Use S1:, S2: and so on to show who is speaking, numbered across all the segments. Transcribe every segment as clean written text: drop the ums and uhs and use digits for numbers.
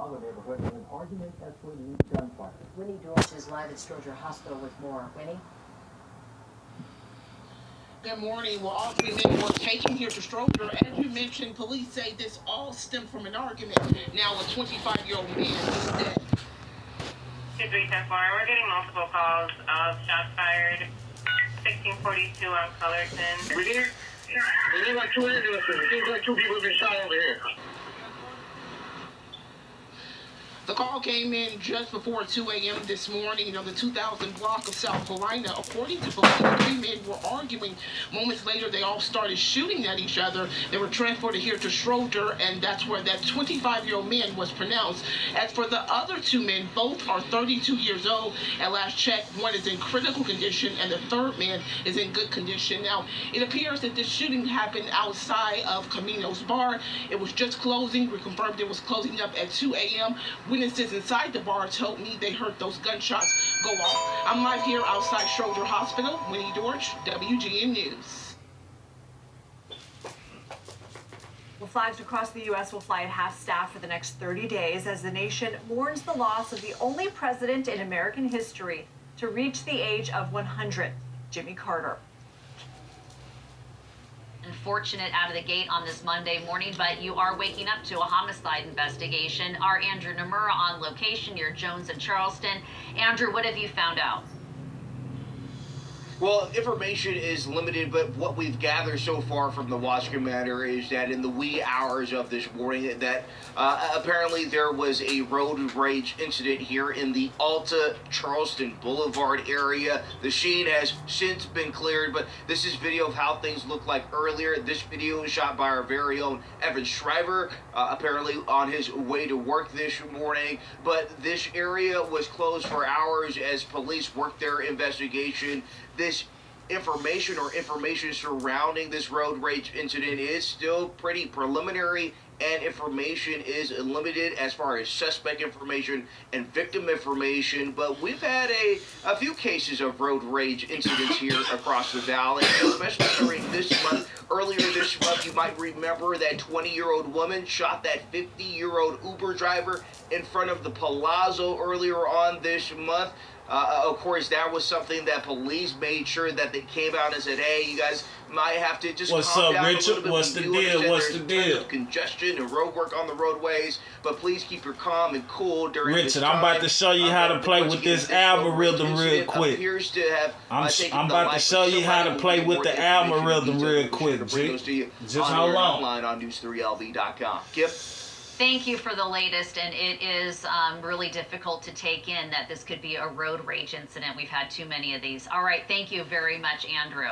S1: Chicago neighborhood in an argument escalated into gunfire.
S2: Winnie Dorsch is live at Stroger Hospital with more. Winnie?
S3: Good morning. Well, all three men were taken here to Stroger. As you mentioned, police say this all stemmed from an argument. Now, a 25-year-old man is dead.
S4: 2310-4, we're getting multiple calls of shots fired. 1642 on Fullerton.
S5: We need like 2 ambulances. It seems like 2 people have been shot over here.
S3: The call came in just before 2 a.m. this morning on the 2000 block of South Carolina. According to police, the three men were arguing. Moments later, they all started shooting at each other. They were transported here to Stroger, and that's where that 25-year-old man was pronounced. As for the other 2 men, both are 32 years old. At last check, one is in critical condition, and the third man is in good condition. Now, it appears that this shooting happened outside of Camino's bar. It was just closing. We confirmed it was closing up at 2 a.m. Witnesses inside the bar told me they heard those gunshots go off. I'm live here outside Stroger Hospital. Winnie Dorsch, WGN News.
S6: Well, flags across the U.S. will fly at half staff for the next 30 days as the nation mourns the loss of the only president in American history to reach the age of 100, Jimmy Carter.
S7: Unfortunate out of the gate on this Monday morning, but you are waking up to a homicide investigation. Our Andrew Nomura on location near Jones and Charleston. Andrew, what have you found out?
S8: Well, information is limited, but what we've gathered so far from the watch commander is that in the wee hours of this morning that apparently there was a road rage incident here in the Alta Charleston Boulevard area. The scene has since been cleared, but this is video of how things looked like earlier. This video is shot by our very own Evan Shriver, apparently on his way to work this morning. But this area was closed for hours as police worked their investigation. This information surrounding this road rage incident is still pretty preliminary, and information is limited as far as suspect information and victim information. But we've had a few cases of road rage incidents here across the valley, especially during this month. Earlier this month, you might remember that 20-year-old woman shot that 50-year-old Uber driver in front of the Palazzo earlier on this month. Of course, that was something that police made sure that they came out and said, hey, you guys might have to just calm down a little bit.
S9: What's the deal? What's the deal?
S8: Congestion and road work on the roadways, but please keep your calm and cool during this
S9: Richard,
S8: time.
S9: I'm about to show you how to play with this algorithm real quick. I'm about to show you how to play with the algorithm real quick, G. Just hold on.
S8: On news3lv.com. Kip?
S7: Thank you for the latest, and it is really difficult to take in that this could be a road rage incident. We've had too many of these. All right, thank you very much, Andrew.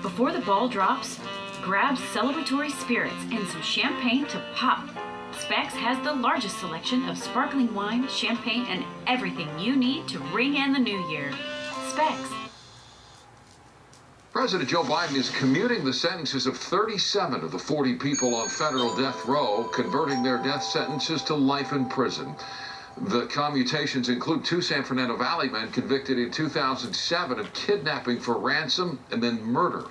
S10: Before the ball drops, grab celebratory spirits and some champagne to pop. Specs has the largest selection of sparkling wine, champagne, and everything you need to ring in the new year. Specs.
S11: President Joe Biden is commuting the sentences of 37 of the 40 people on federal death row, converting their death sentences to life in prison. The commutations include 2 San Fernando Valley men convicted in 2007 of kidnapping for ransom and then murder.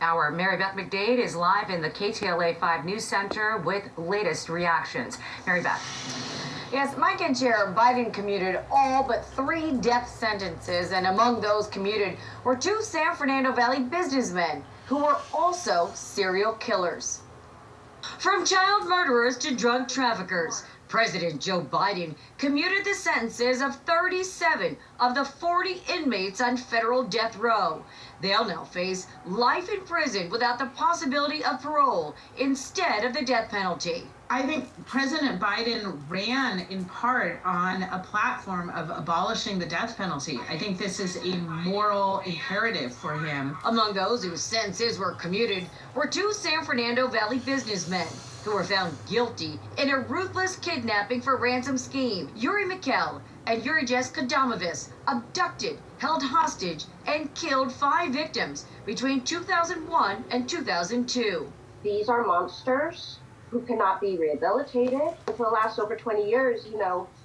S2: Our Mary Beth McDade is live in the KTLA 5 News Center with latest reactions. Mary Beth.
S12: Yes, Mike and Chair Biden commuted all but 3 death sentences, and among those commuted were 2 San Fernando Valley businessmen who were also serial killers. From child murderers to drug traffickers, President Joe Biden commuted the sentences of 37 of the 40 inmates on federal death row. They'll now face life in prison without the possibility of parole instead of the death penalty.
S13: I think President Biden ran in part on a platform of abolishing the death penalty. I think this is a moral imperative for him.
S12: Among those whose sentences were commuted were 2 San Fernando Valley businessmen who were found guilty in a ruthless kidnapping for ransom scheme. Yuri Mikkel and Yurijes Kadamovis abducted, held hostage, and killed 5 victims between 2001 and 2002.
S14: These are monsters who cannot be rehabilitated. For the last over 20 years,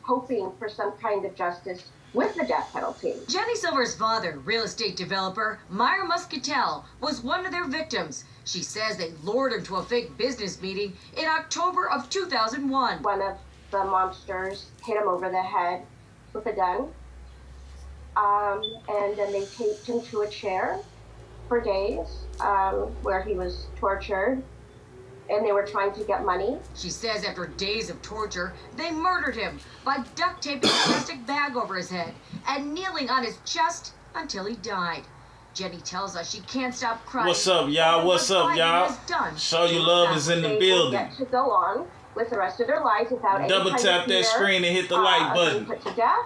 S14: hoping for some kind of justice with the death penalty.
S12: Jenny Silver's father, real estate developer Myra Muscatel, was one of their victims. She says they lured him to a fake business meeting in October of 2001.
S14: One of the monsters hit him over the head with a gun, and then they taped him to a chair for days, where he was tortured, and they were trying to get money.
S12: She says after days of torture, they murdered him by duct taping a plastic bag over his head and kneeling on his chest until he died. Jenny tells us she can't stop crying.
S9: What's up, y'all? What's up, y'all? Show You Love is in the building.
S14: They will get to go on with the rest of their lives without any
S9: Double tap that screen and hit the like button.
S14: Put to death,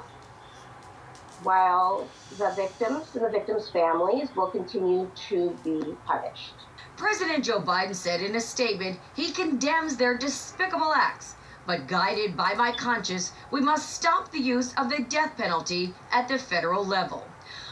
S14: while the victims and the victims' families will continue to be punished.
S12: President Joe Biden said in a statement he condemns their despicable acts, but guided by my conscience, we must stop the use of the death penalty at the federal level.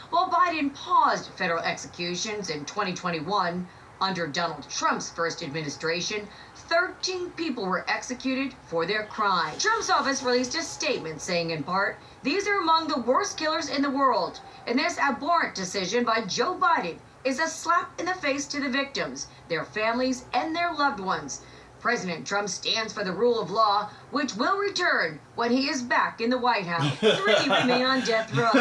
S12: While Biden paused federal executions in 2021, under Donald Trump's first administration, 13 people were executed for their crime. Trump's office released a statement saying in part, these are among the worst killers in the world, and this abhorrent decision by Joe Biden is a slap in the face to the victims, their families, and their loved ones. President Trump stands for the rule of law, which will return when he is back in the White House. 3 remain on death row.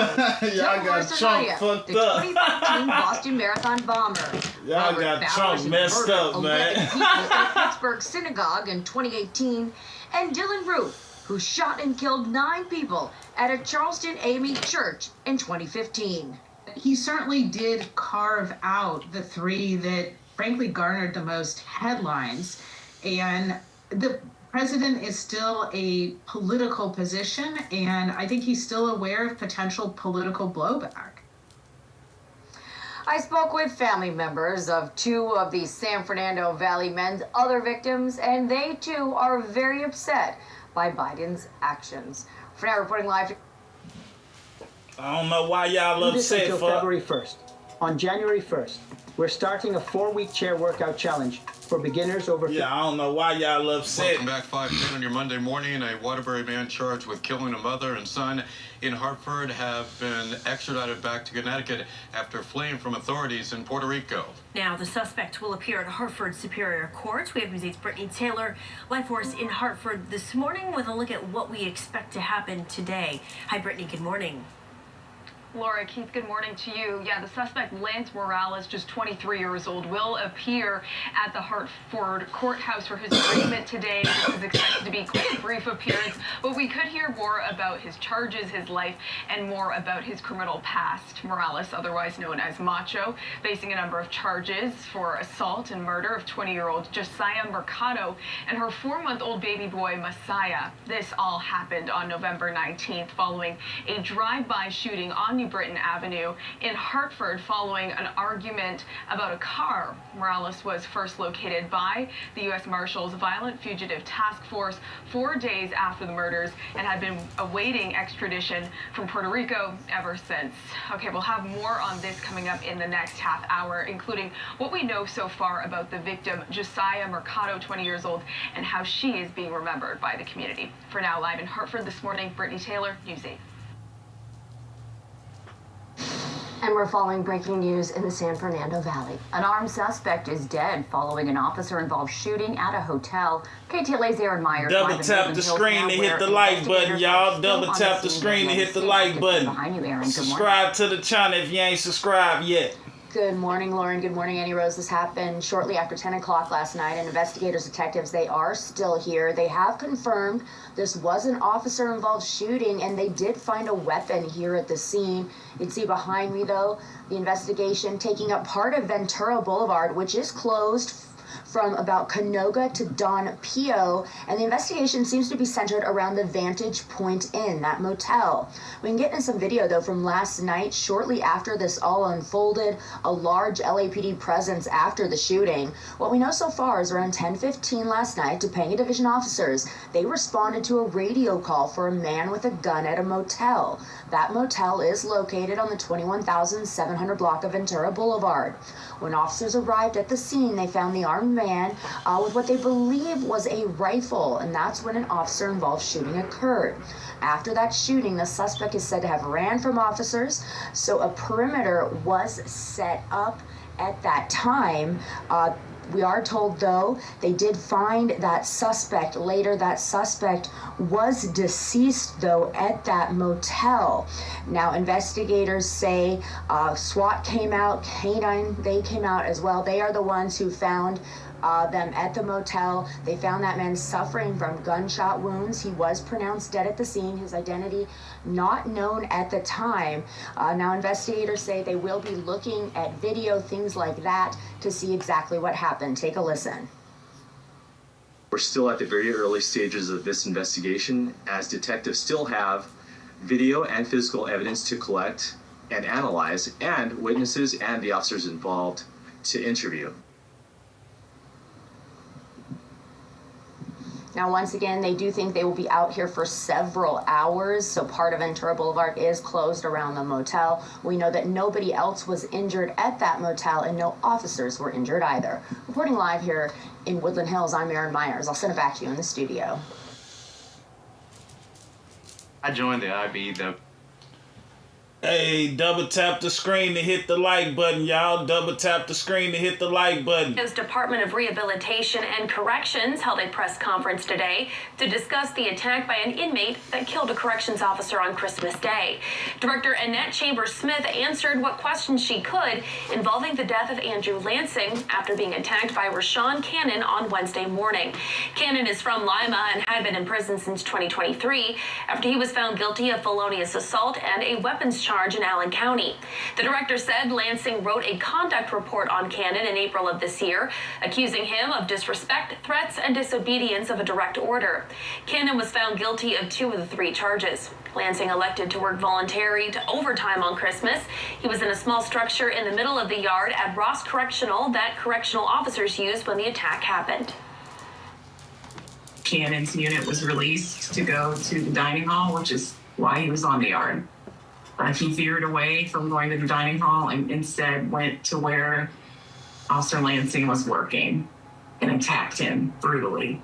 S9: Y'all got Trump fucked
S12: the
S9: up.
S12: 2013 Boston Marathon bomber.
S9: Y'all got Trump messed up, man.
S12: 11 people at Pittsburgh Synagogue in 2018, and Dylan Roof, who shot and killed 9 people at a Charleston AME church in 2015.
S13: He certainly did carve out the 3 that frankly garnered the most headlines. And the president is still a political position, and I think he's still aware of potential political blowback.
S12: I spoke with family members of 2 of the San Fernando Valley men's other victims, and they too are very upset by Biden's actions. For now, reporting live.
S9: I don't know why y'all upset.
S1: Until February 1st. On January 1st, we're starting a 4-week chair workout challenge for beginners over.
S9: Yeah, I don't know why y'all upset.
S15: Welcome back, 5:10 on your Monday morning. A Waterbury man charged with killing a mother and son in Hartford have been extradited back to Connecticut after fleeing from authorities in Puerto Rico.
S10: Now, the suspect will appear at Hartford Superior Court. We have News 8's Brittany Taylor, Life Force in Hartford this morning with a look at what we expect to happen today. Hi, Brittany. Good morning.
S16: Laura, Keith, good morning to you. Yeah, the suspect, Lance Morales, just 23 years old, will appear at the Hartford courthouse for his arraignment today. This is expected to be quite a brief appearance, but we could hear more about his charges, his life, and more about his criminal past. Morales, otherwise known as Macho, facing a number of charges for assault and murder of 20-year-old Josiah Mercado and her 4-month-old baby boy, Messiah. This all happened on November 19th following a drive-by shooting on New Britain Avenue in Hartford following an argument about a car. Morales was first located by the U.S. Marshals Violent Fugitive Task Force 4 days after the murders and had been awaiting extradition from Puerto Rico ever since. Okay, we'll have more on this coming up in the next half hour, including what we know so far about the victim, Josiah Mercado, 20 years old, and how she is being remembered by the community. For now, live in Hartford this morning, Brittany Taylor, News 8.
S12: And we're following breaking news in the San Fernando Valley. An armed suspect is dead following an officer-involved shooting at a hotel. KTLA's Aaron Myers.
S9: Double tap the screen to hit the like button, y'all. Double tap the screen to hit the like button.
S12: Behind you, Aaron.
S9: Subscribe to the channel if you ain't subscribed yet.
S12: Good morning, Lauren. Good morning, Annie Rose. This happened shortly after 10 o'clock last night, and investigators, detectives, they are still here. They have confirmed this was an officer-involved shooting, and they did find a weapon here at the scene. You can see behind me, though, the investigation taking up part of Ventura Boulevard, which is closed from about Canoga to Don Pio, and the investigation seems to be centered around the Vantage Point Inn, that motel. We can get in some video, though, from last night, shortly after this all unfolded, a large LAPD presence after the shooting. What we know so far is around 10:15 last night, Topanga Division officers, they responded to a radio call for a man with a gun at a motel. That motel is located on the 21,700 block of Ventura Boulevard. When officers arrived at the scene, they found the armed man with what they believe was a rifle, and that's when an officer-involved shooting occurred. After that shooting, the suspect is said to have ran from officers, so a perimeter was set up at that time. We are told, though, they did find that suspect. Later, that suspect was deceased, though, at that motel. Now, investigators say SWAT came out, Canine, they came out as well. They are the ones who found them at the motel. They found that man suffering from gunshot wounds. He was pronounced dead at the scene. His identity not known at the time. Now investigators say they will be looking at video, things like that, to see exactly what happened. Take a listen.
S17: We're still at the very early stages of this investigation, as detectives still have video and physical evidence to collect and analyze, and witnesses and the officers involved to interview.
S12: Now, once again, they do think they will be out here for several hours, so part of Ventura Boulevard is closed around the motel. We know that nobody else was injured at that motel, and no officers were injured either. Reporting live here in Woodland Hills, I'm Erin Myers. I'll send it back to you in the studio.
S18: I joined the IB, though.
S9: Hey, double tap the screen to hit the like button, y'all. Double tap the screen to hit the like button.
S10: The Department of Rehabilitation and Corrections held a press conference today to discuss the attack by an inmate that killed a corrections officer on Christmas Day. Director Annette Chambers-Smith answered what questions she could involving the death of Andrew Lansing after being attacked by Rashawn Cannon on Wednesday morning. Cannon is from Lima and had been in prison since 2023 after he was found guilty of felonious assault and a weapons charge in Allen County. The director said Lansing wrote a conduct report on Cannon in April of this year, accusing him of disrespect, threats, and disobedience of a direct order. Cannon was found guilty of 2 of the 3 charges. Lansing elected to work voluntary to overtime on Christmas. He was in a small structure in the middle of the yard at Ross Correctional that correctional officers used when the attack happened.
S19: Cannon's unit was released to go to the dining hall, which is why he was on the yard. He veered away from going to the dining hall and instead went to where Officer Lansing was working and attacked him brutally.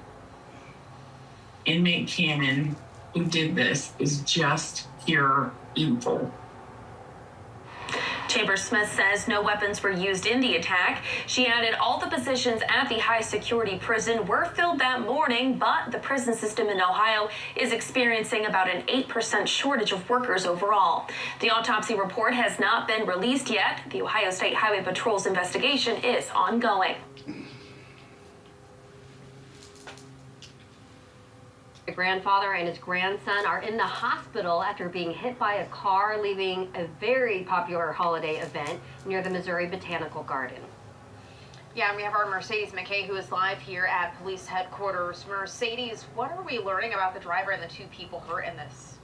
S19: Inmate Cannon, who did this, is just pure evil.
S10: Chambers-Smith says no weapons were used in the attack. She added all the positions at the high-security prison were filled that morning, but the prison system in Ohio is experiencing about an 8% shortage of workers overall. The autopsy report has not been released yet. The Ohio State Highway Patrol's investigation is ongoing.
S20: The grandfather and his grandson are in the hospital after being hit by a car leaving a very popular holiday event near the Missouri Botanical Garden.
S21: Yeah, and we have our Mercedes McKay, who is live here at police headquarters. Mercedes, what are we learning about the driver and the 2 people hurt in this?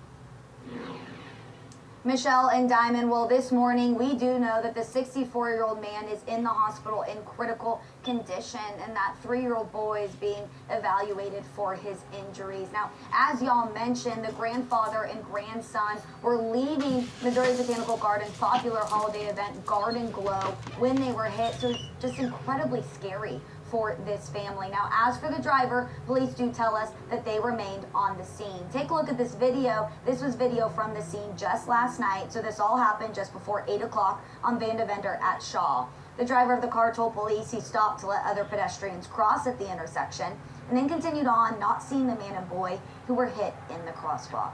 S22: Michelle and Diamond, well, this morning we do know that the 64-year-old man is in the hospital in critical condition, and that 3-year-old boy is being evaluated for his injuries. Now, as y'all mentioned, the grandfather and grandson were leaving Missouri Botanical Garden's popular holiday event, Garden Glow, when they were hit, so it's just incredibly scary for this family. Now, as for the driver, police do tell us that they remained on the scene. Take a look at this video. This was video from the scene just last night. So this all happened just before 8 o'clock on Vandeventer at Shaw. The driver of the car told police he stopped to let other pedestrians cross at the intersection and then continued on, not seeing the man and boy who were hit in the crosswalk.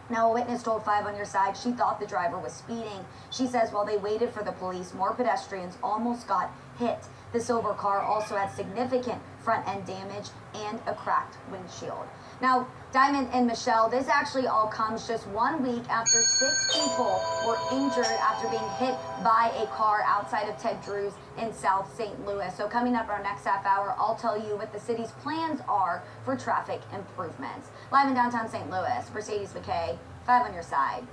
S22: Now, a witness told 5 on Your Side she thought the driver was speeding. She says while they waited for the police, more pedestrians almost got hit. The silver car also had significant front end damage and a cracked windshield. Now, Diamond and Michelle, this actually all comes just 1 week after 6 people were injured after being hit by a car outside of Ted Drew's in South St. Louis. So coming up our next half hour, I'll tell you what the city's plans are for traffic improvements. Live in downtown St. Louis, Mercedes McKay, 5 on Your Side.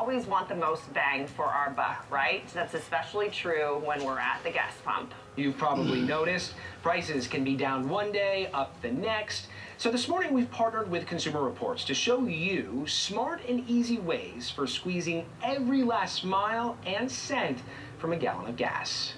S4: always want the most bang for our buck, right? That's especially true when we're at the gas pump.
S5: You've probably noticed prices can be down one day, up the next. So this morning we've partnered with Consumer Reports to show you smart and easy ways for squeezing every last mile and cent from a gallon of gas.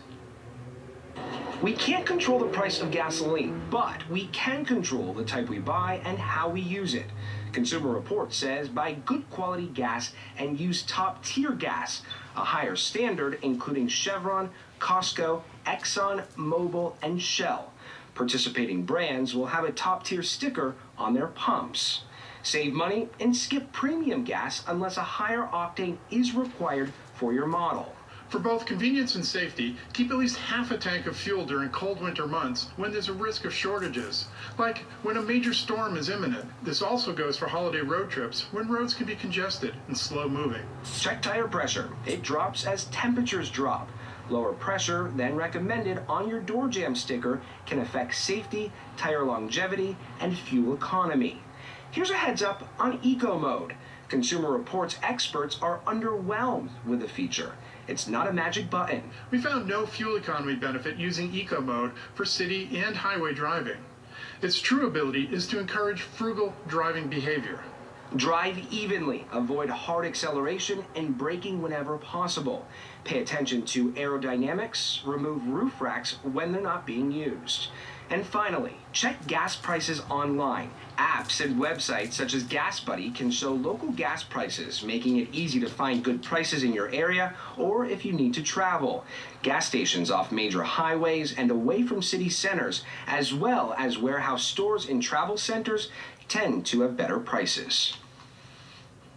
S5: We can't control the price of gasoline, but we can control the type we buy and how we use it. Consumer Reports says buy good quality gas and use top tier gas, a higher standard including Chevron, Costco, Exxon, Mobil, and Shell. Participating brands will have a top tier sticker on their pumps. Save money and skip premium gas unless a higher octane is required for your model.
S23: For both convenience and safety, keep at least half a tank of fuel during cold winter months when there's a risk of shortages, like when a major storm is imminent. This also goes for holiday road trips when roads can be congested and slow moving.
S5: Check tire pressure. It drops as temperatures drop. Lower pressure than recommended on your door jam sticker can affect safety, tire longevity, and fuel economy. Here's a heads up on Eco Mode. Consumer Reports experts are underwhelmed with the feature. It's not a magic button.
S23: We found no fuel economy benefit using Eco Mode for city and highway driving. Its true ability is to encourage frugal driving behavior.
S5: Drive evenly, avoid hard acceleration, and braking whenever possible. Pay attention to aerodynamics, remove roof racks when they're not being used. And finally, check gas prices online. Apps and websites such as Gas Buddy can show local gas prices, making it easy to find good prices in your area or if you need to travel. Gas stations off major highways and away from city centers, as well as warehouse stores and travel centers, tend to have better prices.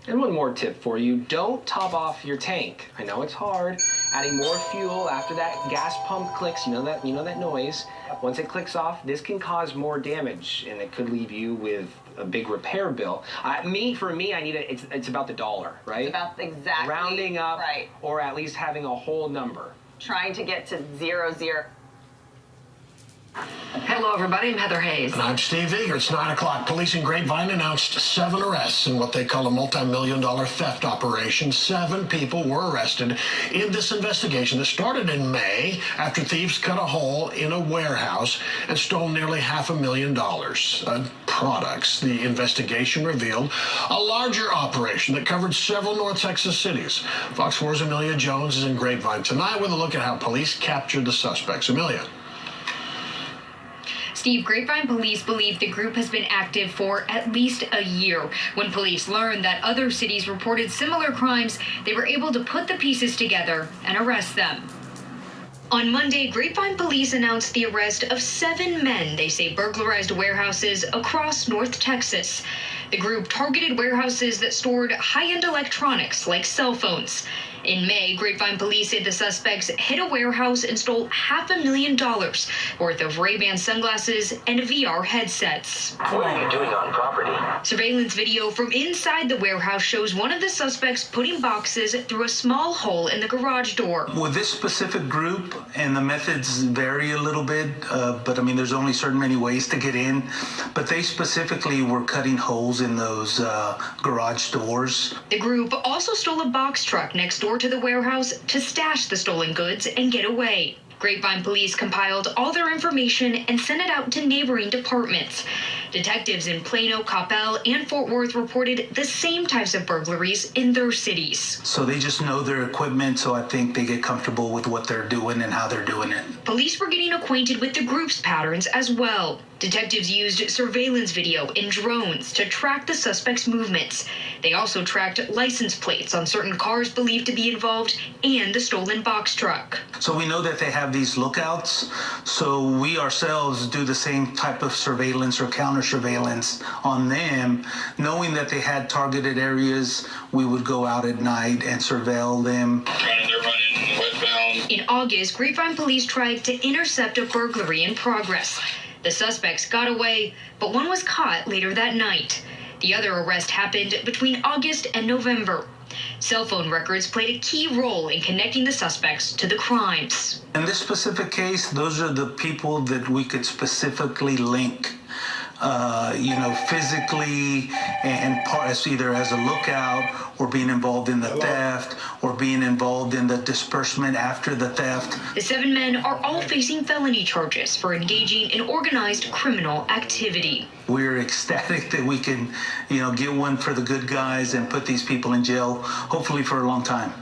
S5: And one more tip for you, don't top off your tank. I know it's hard. Adding more fuel after that gas pump clicks, you know that noise. Once it clicks off, this can cause more damage and it could leave you with a big repair bill. For me, I need it's about the dollar, right?
S4: It's about exactly.
S5: Rounding up,
S4: right.
S5: Or at least having a whole number.
S4: Trying to get to 0, 0.
S24: Hello, everybody. I'm Heather Hayes.
S25: And I'm Steve Eager. It's 9 o'clock. Police in Grapevine announced 7 arrests in what they call a multi-million-dollar theft operation. 7 people were arrested in this investigation that started in May after thieves cut a hole in a warehouse and stole nearly $500,000 in products. The investigation revealed a larger operation that covered several North Texas cities. Fox 4's Amelia Jones is in Grapevine tonight with a look at how police captured the suspects. Amelia.
S26: Steve, Grapevine police believe the group has been active for at least a year. When police learned that other cities reported similar crimes, they were able to put the pieces together and arrest them. On Monday, Grapevine police announced the arrest of 7 men they say burglarized warehouses across North Texas. The group targeted warehouses that stored high-end electronics like cell phones. In May, Grapevine police said the suspects hit a warehouse and stole $500,000 worth of Ray-Ban sunglasses and VR headsets.
S27: What are you doing on property?
S26: Surveillance video from inside the warehouse shows one of the suspects putting boxes through a small hole in the garage door.
S28: With this specific group, and the methods vary a little bit, but I mean, there's only certain many ways to get in, but they specifically were cutting holes in those garage doors.
S26: The group also stole a box truck next door to the warehouse to stash the stolen goods and get away. Grapevine police compiled all their information and sent it out to neighboring departments. Detectives in Plano, Coppell, and Fort Worth reported the same types of burglaries in their cities.
S28: So they just know their equipment, so I think they get comfortable with what they're doing and how they're doing it.
S26: Police were getting acquainted with the group's patterns as well. Detectives used surveillance video and drones to track the suspects' movements. They also tracked license plates on certain cars believed to be involved and the stolen box truck.
S28: So we know that they have these lookouts, so we ourselves do the same type of surveillance or counter surveillance on them. Knowing that they had targeted areas, we would go out at night and surveil them.
S26: In August, Grapevine police tried to intercept a burglary in progress. The suspects got away, but one was caught later that night. The other arrest happened between August and November. Cell phone records played a key role in connecting the suspects to the crimes.
S28: In this specific case, those are the people that we could specifically link physically and parts either as a lookout or being involved in the theft or being involved in the disbursement after the theft.
S26: The 7 men are all facing felony charges for engaging in organized criminal activity.
S28: We're ecstatic that we can, get one for the good guys and put these people in jail, hopefully for a long time.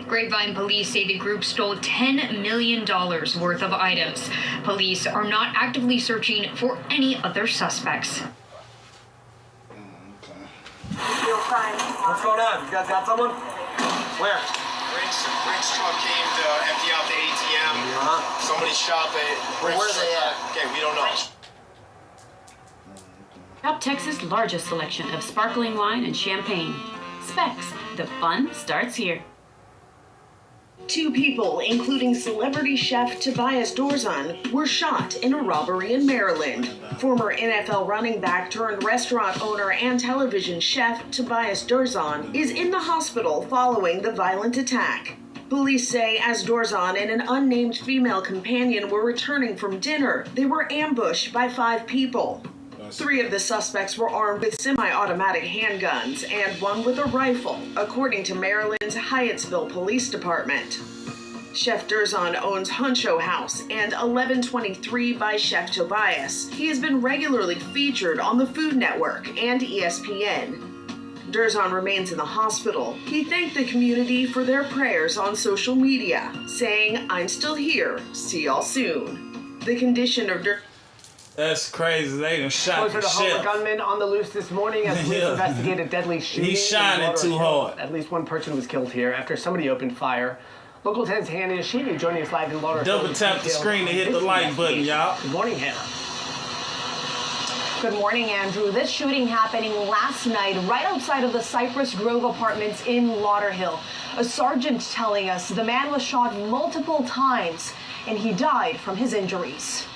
S26: Grapevine police say the group stole $10 million worth of items. Police are not actively searching for any other suspects.
S2: What's going on? You guys got someone? Where?
S3: Brinks truck came to empty out the ATM. Somebody shot the Brinks.
S2: Where are they at?
S3: Okay, we don't know.
S10: Shop Texas' largest selection of sparkling wine and champagne. Specs, the fun starts here.
S6: 2 people, including celebrity chef Tobias Dorzan, were shot in a robbery in Maryland. Former NFL running back turned restaurant owner and television chef Tobias Dorzan is in the hospital following the violent attack. Police say as Dorzan and an unnamed female companion were returning from dinner, they were ambushed by 5 people. 3 of the suspects were armed with semi-automatic handguns and 1 with a rifle, according to Maryland's Hyattsville Police Department. Chef Dorzan owns Huncho House and 1123 by Chef Tobias. He has been regularly featured on the Food Network and ESPN. Dorzan remains in the hospital. He thanked the community for their prayers on social media, saying, "I'm still here. See y'all soon." The condition of
S9: That's crazy. They done shot the
S2: Closer to home,
S9: chef.
S2: a gunman on the loose this morning as police investigate a deadly shooting.
S9: He's shining too hard.
S2: At least 1 person was killed here after somebody opened fire. Local 10's Hannah Yashidi joining us live in Lauderhill.
S9: Double tap the screen to hit the like button, y'all.
S2: Good morning, Hannah.
S7: Good morning, Andrew. This shooting happening last night right outside of the Cypress Grove Apartments in Lauderhill. A sergeant telling us the man was shot multiple times and he died from his injuries.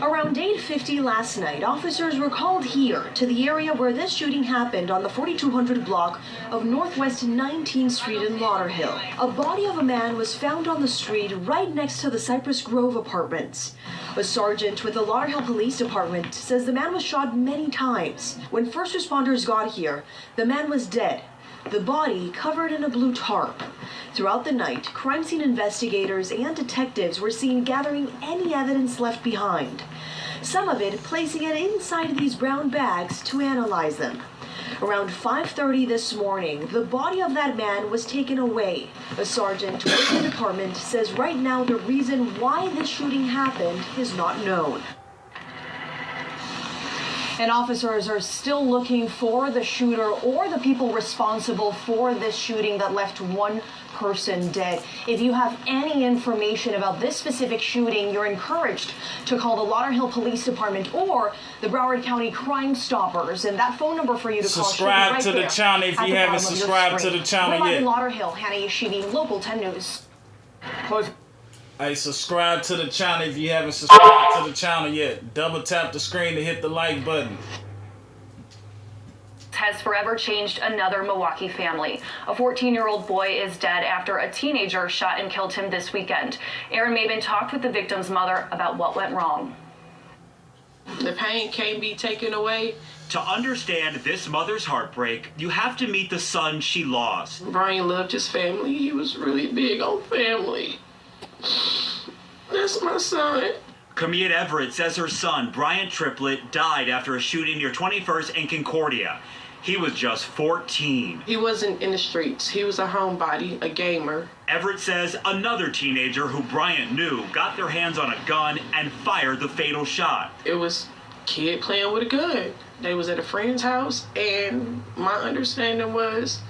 S7: Around 8:50 last night, officers were called here to the area where this shooting happened on the 4200 block of Northwest 19th Street in Lauderhill. A body of a man was found on the street right next to the Cypress Grove Apartments. A sergeant with the Lauderhill Police Department says the man was shot many times. When first responders got here, the man was dead, the body covered in a blue tarp. Throughout the night, crime scene investigators and detectives were seen gathering any evidence left behind. Some of it placing it inside these brown bags to analyze them. Around 5:30 this morning, the body of that man was taken away. A sergeant with the department says right now the reason why this shooting happened is not known. And officers are still looking for the shooter or the people responsible for this shooting that left 1 person dead. If you have any information about this specific shooting, you're encouraged to call the Lauderhill Police Department or the Broward County Crime Stoppers. And that phone number for you to call
S9: subscribe
S7: right
S9: to the
S7: there
S9: channel if
S7: at
S9: you
S7: the
S9: haven't
S7: bottom of your
S9: subscribed to
S7: screen.
S9: the channel
S7: We're live
S9: yet.
S7: in Lauderhill, Hannah Yashidi, Local 10 News.
S9: Hey, subscribe to the channel if you haven't subscribed to the channel yet. Double tap the screen to hit the like button.
S16: Has forever changed another Milwaukee family. A 14-year-old boy is dead after a teenager shot and killed him this weekend. Aaron Maben talked with the victim's mother about what went wrong.
S8: The pain can't be taken away.
S11: To understand this mother's heartbreak, you have to meet the son she lost.
S8: Brian loved his family. He was really big on family. That's my son.
S11: Camille Everett says her son, Bryant Triplett, died after a shooting near 21st and Concordia. He was just 14.
S8: He wasn't in the streets. He was a homebody, a gamer.
S11: Everett says another teenager who Bryant knew got their hands on a gun and fired the fatal shot.
S8: It was a kid playing with a gun. They was at a friend's house, and my understanding was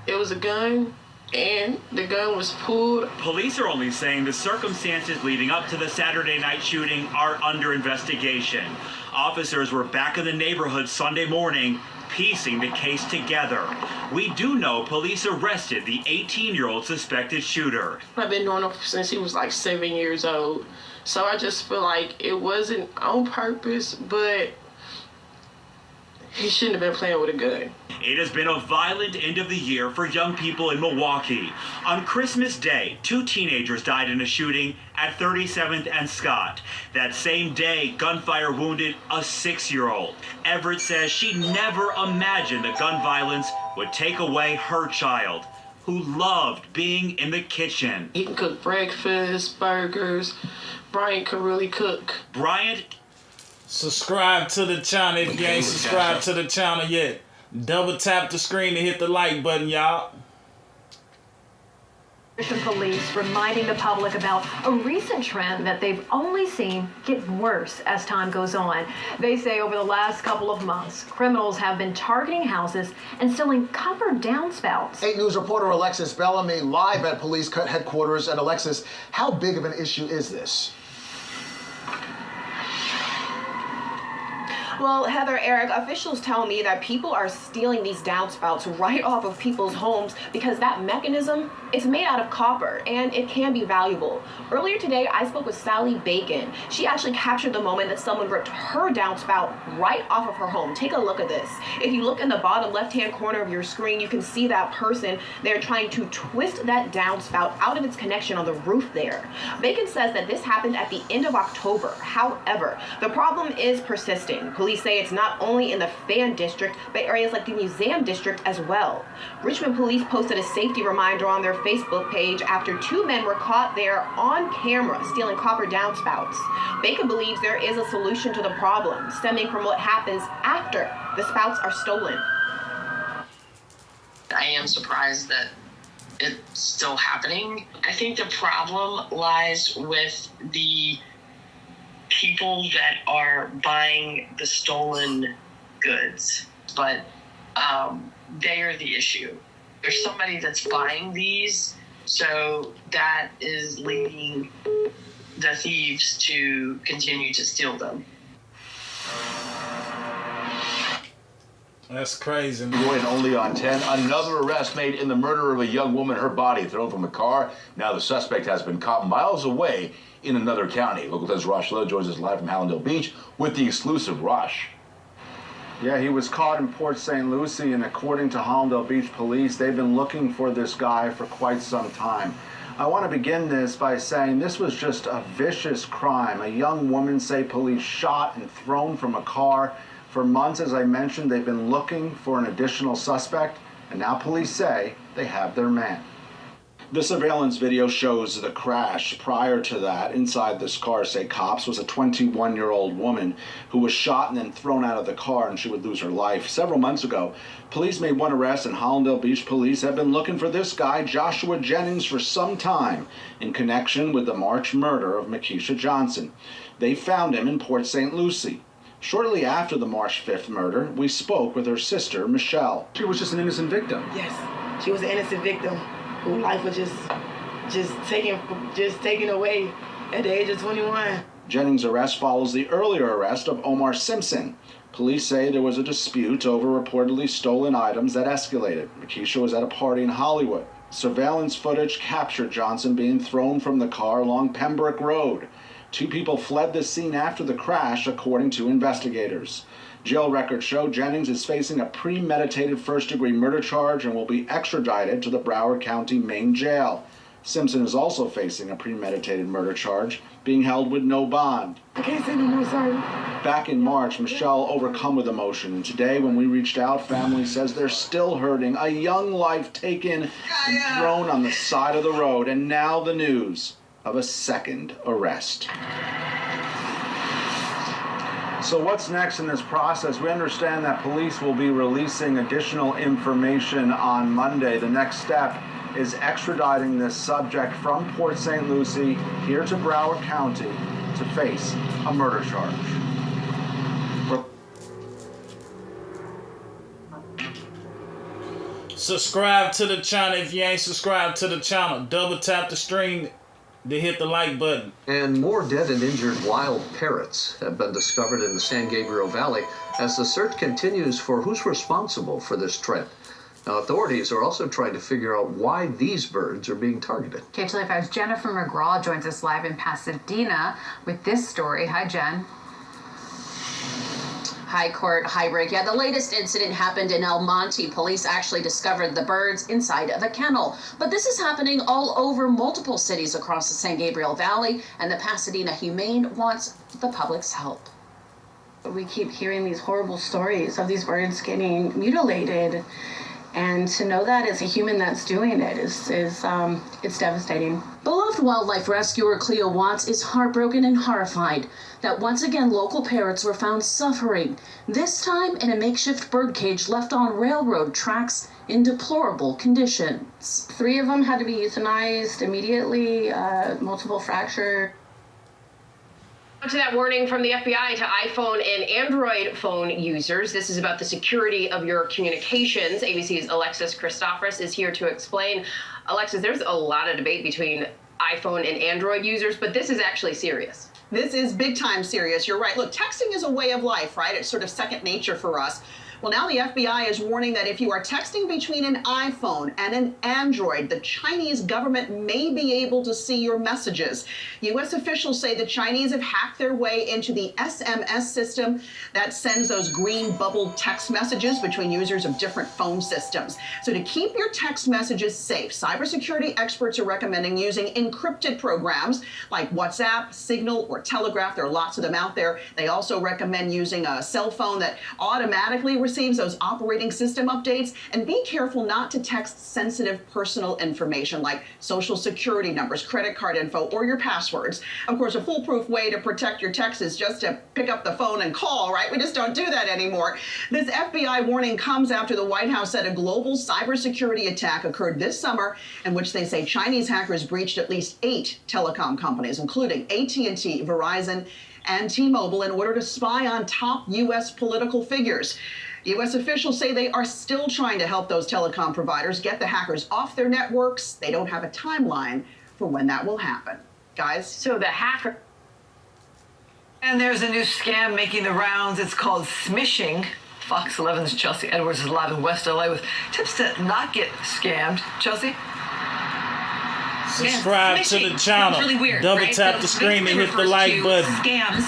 S8: it was a gun, and the gun was pulled.
S11: Police are only saying the circumstances leading up to the Saturday night shooting are under investigation. Officers were back in the neighborhood Sunday morning, piecing the case together. We do know police arrested the 18-year-old suspected shooter.
S8: I've been knowing him since he was like 7 years old. So I just feel like it wasn't on purpose, but He shouldn't have been playing with a gun.
S11: It has been a violent end of the year for young people in Milwaukee. On Christmas Day, 2 teenagers died in a shooting at 37th and Scott. That same day, gunfire wounded a 6-year-old. Everett says she never imagined that gun violence would take away her child, who loved being in the kitchen.
S8: He can cook breakfast, burgers. Bryant could really cook.
S11: Bryant.
S9: Subscribe to the channel if you ain't subscribed to the channel yet. Double tap the screen to hit the like button, y'all.
S7: Police reminding the public about a recent trend that they've only seen get worse as time goes on. They say over the last couple of months, criminals have been targeting houses and stealing copper downspouts.
S1: 8 News reporter Alexis Bellamy live at police headquarters. And Alexis, how big of an issue is this?
S6: Well, Heather, Eric, officials tell me that people are stealing these downspouts right off of people's homes because that mechanism is made out of copper and it can be valuable. Earlier today, I spoke with Sally Bacon. She actually captured the moment that someone ripped her downspout right off of her home. Take a look at this. If you look in the bottom left-hand corner of your screen, you can see that person. They're trying to twist that downspout out of its connection on the roof there. Bacon says that this happened at the end of October. However, the problem is persisting. Police say it's not only in the Fan District, but areas like the Museum District as well. Richmond police posted a safety reminder on their Facebook page after 2 men were caught there on camera stealing copper downspouts. Bacon believes there is a solution to the problem, stemming from what happens after the spouts are stolen.
S12: I am surprised that it's still happening. I think the problem lies with the people that are buying the stolen goods, but they are the issue. There's somebody that's buying these, so that is leading the thieves to continue to steal them.
S9: That's crazy.
S13: Going only on 10. Another arrest made in the murder of a young woman, her body thrown from a car. Now the suspect has been caught miles away in another county. Local 10's Rosh Lowe joins us live from Hallandale Beach with the exclusive. Rosh.
S14: Yeah, he was caught in Port St. Lucie, and according to Hallandale Beach police, they've been looking for this guy for quite some time. I want to begin this by saying this was just a vicious crime. A young woman, say police, shot and thrown from a car. For months, as I mentioned, they've been looking for an additional suspect, and now police say they have their man. The surveillance video shows the crash. Prior to that, inside this car, say cops, was a 21-year-old woman who was shot and then thrown out of the car, and she would lose her life. Several months ago, police made one arrest, and Hallandale Beach police have been looking for this guy, Joshua Jennings, for some time in connection with the March murder of Makisha Johnson. They found him in Port St. Lucie. Shortly after the March 5th murder, we spoke with her sister, Michelle. She was just an innocent victim.
S15: Yes, she was an innocent victim whose life was just taken away at the age of 21.
S14: Jennings' arrest follows the earlier arrest of Omar Simpson. Police say there was a dispute over reportedly stolen items that escalated. Makisha was at a party in Hollywood. Surveillance footage captured Johnson being thrown from the car along Pembroke Road. 2 people fled the scene after the crash, according to investigators. Jail records show Jennings is facing a premeditated first-degree murder charge and will be extradited to the Broward County Main Jail. Simpson is also facing a premeditated murder charge, being held with no bond.
S15: I can't say no more, sorry.
S14: Back in March, Michelle overcome with emotion. And today, when we reached out, family says they're still hurting. A young life taken and thrown on the side of the road. And now the news of a second arrest. So what's next in this process? We understand that police will be releasing additional information on Monday. The next step is extraditing this subject from Port St. Lucie here to Broward County to face a murder charge.
S9: Subscribe to the channel if you ain't subscribed to the channel. Double tap the screen to hit the like button.
S17: And more dead and injured wild parrots have been discovered in the San Gabriel Valley as the search continues for who's responsible for this trend. Now, authorities are also trying to figure out why these birds are being targeted.
S24: KTLA5's Jennifer McGraw joins us live in Pasadena with this story. Hi, Jen.
S5: Hi, Court. Hi, Rick. Yeah, the latest incident happened in El Monte. Police actually discovered the birds inside of a kennel. But this is happening all over multiple cities across the San Gabriel Valley, and the Pasadena Humane wants the public's help.
S18: We keep hearing these horrible stories of these birds getting mutilated, and to know that as a human that's doing it is it's devastating.
S5: Beloved wildlife rescuer Cleo Watts is heartbroken and horrified that once again local parrots were found suffering, this time in a makeshift birdcage left on railroad tracks in deplorable conditions.
S18: 3 of them had to be euthanized immediately, multiple fracture.
S19: To that warning from the FBI to iPhone and Android phone users. This is about the security of your communications. ABC's Alexis Christophorus is here to explain. Alexis, there's a lot of debate between iPhone and Android users, but this is actually serious.
S20: This is big time serious. You're right. Look, texting is a way of life, right? It's sort of second nature for us. Well, now the FBI is warning that if you are texting between an iPhone and an Android, the Chinese government may be able to see your messages. U.S. officials say the Chinese have hacked their way into the SMS system that sends those green bubbled text messages between users of different phone systems. So to keep your text messages safe, cybersecurity experts are recommending using encrypted programs like WhatsApp, Signal, or Telegraph. There are lots of them out there. They also recommend using a cell phone that automatically receives those operating system updates, and be careful not to text sensitive personal information like social security numbers, credit card info, or your passwords. Of course, a foolproof way to protect your texts is just to pick up the phone and call, right? We just don't do that anymore. This FBI warning comes after the White House said a global cybersecurity attack occurred this summer in which they say Chinese hackers breached at least 8 telecom companies, including AT&T, Verizon, and T-Mobile, in order to spy on top U.S. political figures. U.S. officials say they are still trying to help those telecom providers get the hackers off their networks. They don't have a timeline for when that will happen. Guys?
S19: So the hacker...
S21: And there's a new scam making the rounds. It's called smishing. Fox 11's Chelsea Edwards is live in West LA with tips to not get scammed. Chelsea?
S9: Subscribe to the channel.
S22: Really weird,
S9: Double
S22: right?
S9: tap
S22: So
S9: the screen and hit the
S22: refers
S9: like
S22: to
S9: button.
S22: Scams,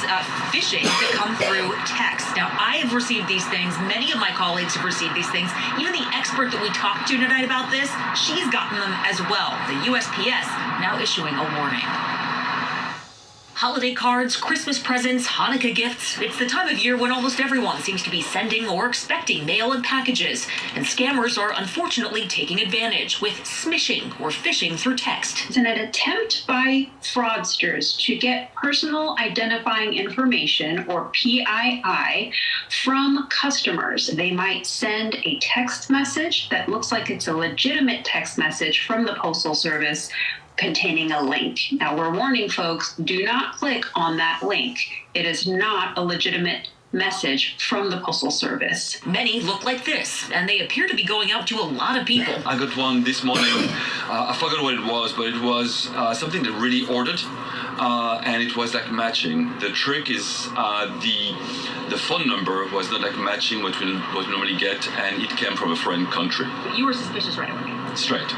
S22: phishing that come through text. Now, I have received these things. Many of my colleagues have received these things. Even the expert that we talked to tonight about this, she's gotten them as well. The USPS now issuing a warning. Holiday cards, Christmas presents, Hanukkah gifts. It's the time of year when almost everyone seems to be sending or expecting mail and packages. And scammers are unfortunately taking advantage with smishing or phishing through text.
S23: It's an attempt by fraudsters to get personal identifying information, or PII, from customers. They might send a text message that looks like it's a legitimate text message from the Postal Service containing a link. Now, we're warning folks, do not click on that link. It is not a legitimate message from the Postal Service.
S22: Many look like this, and they appear to be going out to a lot of people.
S27: I got one this morning. I forgot what it was, but it was something that really ordered, and it was like matching. The trick is the phone number was not like matching what we normally get, and it came from a foreign country.
S22: You were suspicious right away.
S27: Straight.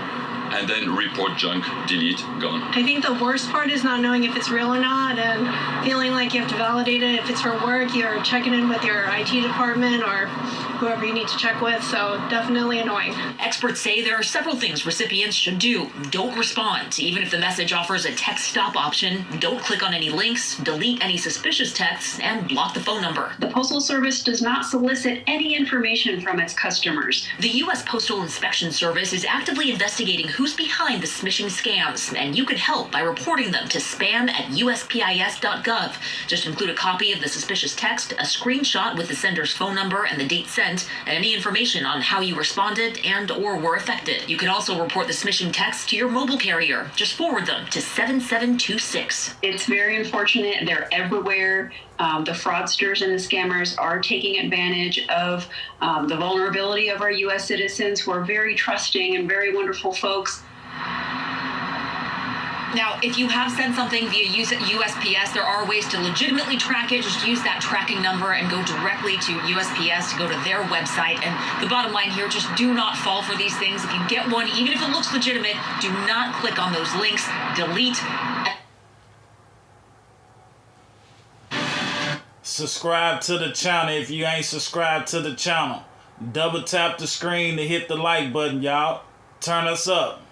S27: And then report junk, delete, gone.
S29: I think the worst part is not knowing if it's real or not, and feeling like you have to validate it. If it's for work, you're checking in with your IT department or whoever you need to check with, so definitely annoying.
S22: Experts say there are several things recipients should do. Don't respond, even if the message offers a text stop option. Don't click on any links, delete any suspicious texts, and block the phone number.
S23: The Postal Service does not solicit any information from its customers.
S22: The U.S. Postal Inspection Service is actively investigating who's behind the smishing scams, and you can help by reporting them to spam@uspis.gov. Just include a copy of the suspicious text, a screenshot with the sender's phone number and the date sent, and any information on how you responded and or were affected. You can also report the smishing text to your mobile carrier. Just forward them to 7726.
S23: It's very unfortunate. They're everywhere. The fraudsters and the scammers are taking advantage of the vulnerability of our U.S. citizens, who are very trusting and very wonderful folks.
S22: Now, if you have sent something via USPS, there are ways to legitimately track it. Just use that tracking number and go directly to USPS to go to their website. And the bottom line here, just do not fall for these things. If you get one, even if it looks legitimate, do not click on those links. Delete.
S9: Subscribe to the channel if you ain't subscribed to the channel. Double tap the screen to hit the like button, y'all. Turn us up.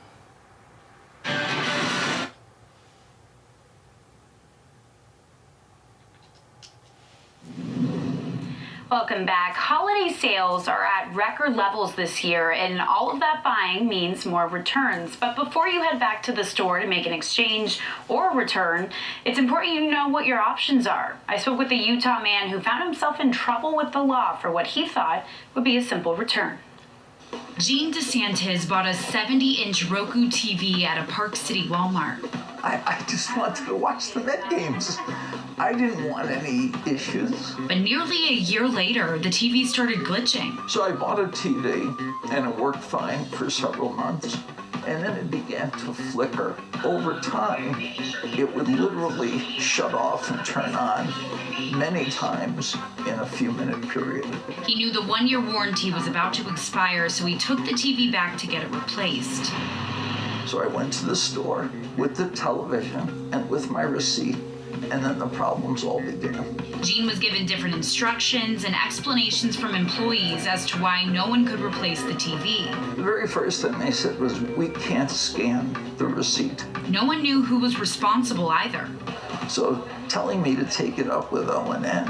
S2: Welcome back. Holiday sales are at record levels this year, and all of that buying means more returns. But before you head back to the store to make an exchange or a return, it's important you know what your options are. I spoke with a Utah man who found himself in trouble with the law for what he thought would be a simple return.
S22: Gene DeSantis bought a 70-inch Roku TV at a Park City Walmart.
S3: I just wanted to watch the Met games. I didn't want any issues.
S22: But nearly a year later, the TV started glitching.
S3: So I bought a TV, and it worked fine for several months. And then it began to flicker. Over time, it would literally shut off and turn on many times in a few-minute period.
S22: He knew the one-year warranty was about to expire, so he took the TV back to get it replaced.
S3: So I went to the store with the television and with my receipt, and then the problems all began.
S22: Gene was given different instructions and explanations from employees as to why no one could replace the TV.
S3: The very first thing they said was, we can't scan the receipt.
S22: No one knew who was responsible either.
S3: So telling me to take it up with O&N,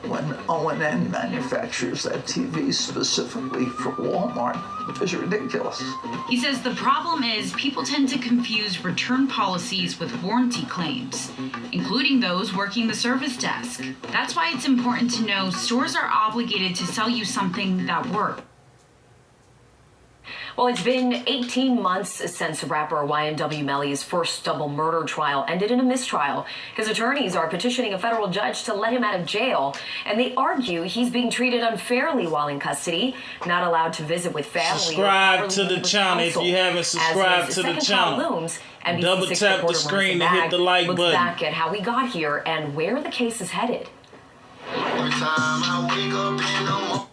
S3: when O&N manufactures that TV specifically for Walmart, is ridiculous.
S22: He says the problem is people tend to confuse return policies with warranty claims, including those working the service desk. That's why it's important to know stores are obligated to sell you something that works.
S7: Well, it's been 18 months since rapper YNW Melly's first double murder trial ended in a mistrial. His attorneys are petitioning a federal judge to let him out of jail, and they argue he's being treated unfairly while in custody, not allowed to visit with family.
S9: Subscribe to the channel if you haven't subscribed to the channel. Double tap the screen to hit the like button.
S7: Looks back at how we got here and where the case is headed.
S4: Every time I wake up in the morning.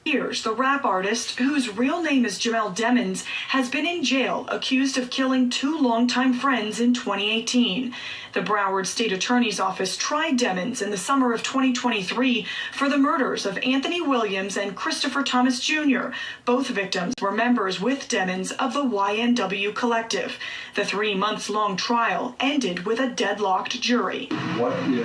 S6: Years, the rap artist, whose real name is Jamel Demons, has been in jail accused of killing two longtime friends in 2018. The Broward State Attorney's Office tried Demons in the summer of 2023 for the murders of Anthony Williams and Christopher Thomas Jr. Both victims were members with Demons of the YNW Collective. The 3-month-long trial ended with a deadlocked jury.
S8: What if we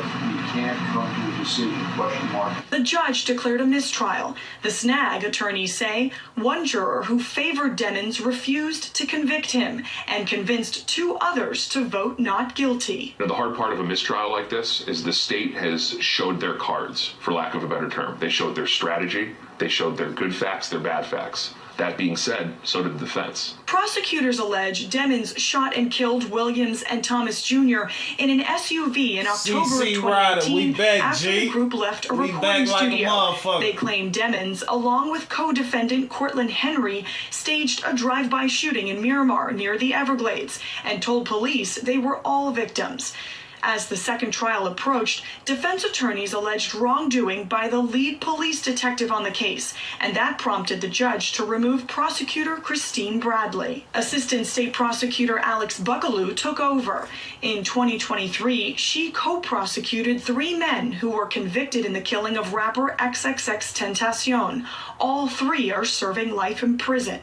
S8: can't come to a decision? Question mark.
S6: The judge declared a mistrial. The snag, attorneys say, one juror who favored Demons refused to convict him and convinced two others to vote not guilty.
S10: You know, the hard part of a mistrial like this is the state has showed their cards, for lack of a better term. They showed their strategy, they showed their good facts, their bad facts. That being said, so did the defense.
S6: Prosecutors allege Demons shot and killed Williams and Thomas Jr. in an SUV in October of 2018 after the group left a recording studio. They claim Demons, along with co-defendant Cortland Henry, staged a drive-by shooting in Miramar near the Everglades and told police they were all victims. As the second trial approached, defense attorneys alleged wrongdoing by the lead police detective on the case, and that prompted the judge to remove prosecutor Christine Bradley. Assistant State Prosecutor Alex Buckaloo took over. In 2023, she co-prosecuted 3 men who were convicted in the killing of rapper XXXTentacion. All 3 are serving life in prison.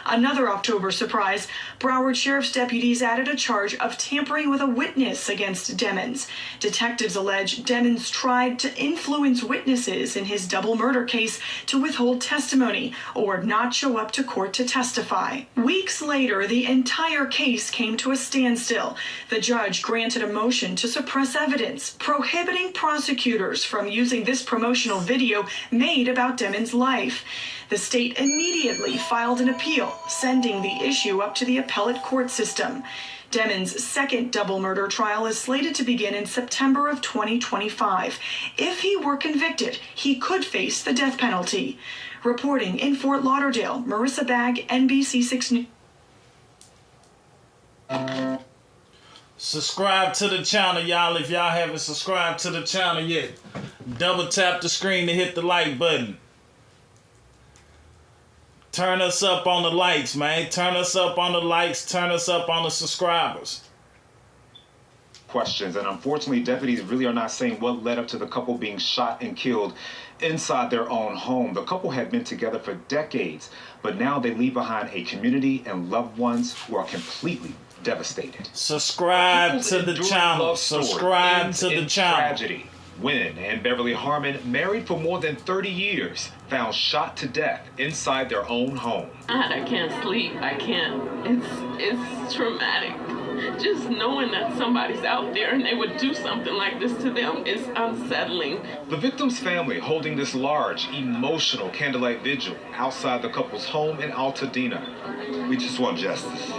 S6: Another October surprise, Broward Sheriff's deputies added a charge of tampering with a witness against Demons. Detectives allege Demons tried to influence witnesses in his double murder case to withhold testimony or not show up to court to testify. Weeks later, the entire case came to a standstill. The judge granted a motion to suppress evidence, prohibiting prosecutors from using this promotional video made about Demons' life. The state immediately filed an appeal, sending the issue up to the appellate court system. Demons' second double murder trial is slated to begin in September of 2025. If he were convicted, he could face the death penalty. Reporting in Fort Lauderdale, Marissa Bagg, NBC6 News.
S9: Subscribe to the channel, y'all, if y'all haven't subscribed to the channel yet. Double tap the screen to hit the like button. Turn us up on the likes, man. Turn us up on the likes. Turn us up on the subscribers.
S1: Questions, and unfortunately, deputies really are not saying what led up to the couple being shot and killed inside their own home. The couple had been together for decades, but now they leave behind a community and loved ones who are completely devastated.
S9: Subscribe to the channel. Subscribe to the channel.
S1: Tragedy. Wynn and Beverly Harmon, married for more than 30 years, found shot to death inside their own home.
S11: I can't sleep. I can't. It's traumatic. Just knowing that somebody's out there and they would do something like this to them is unsettling.
S1: The victim's family holding this large, emotional candlelight vigil outside the couple's home in Altadena. We just want justice.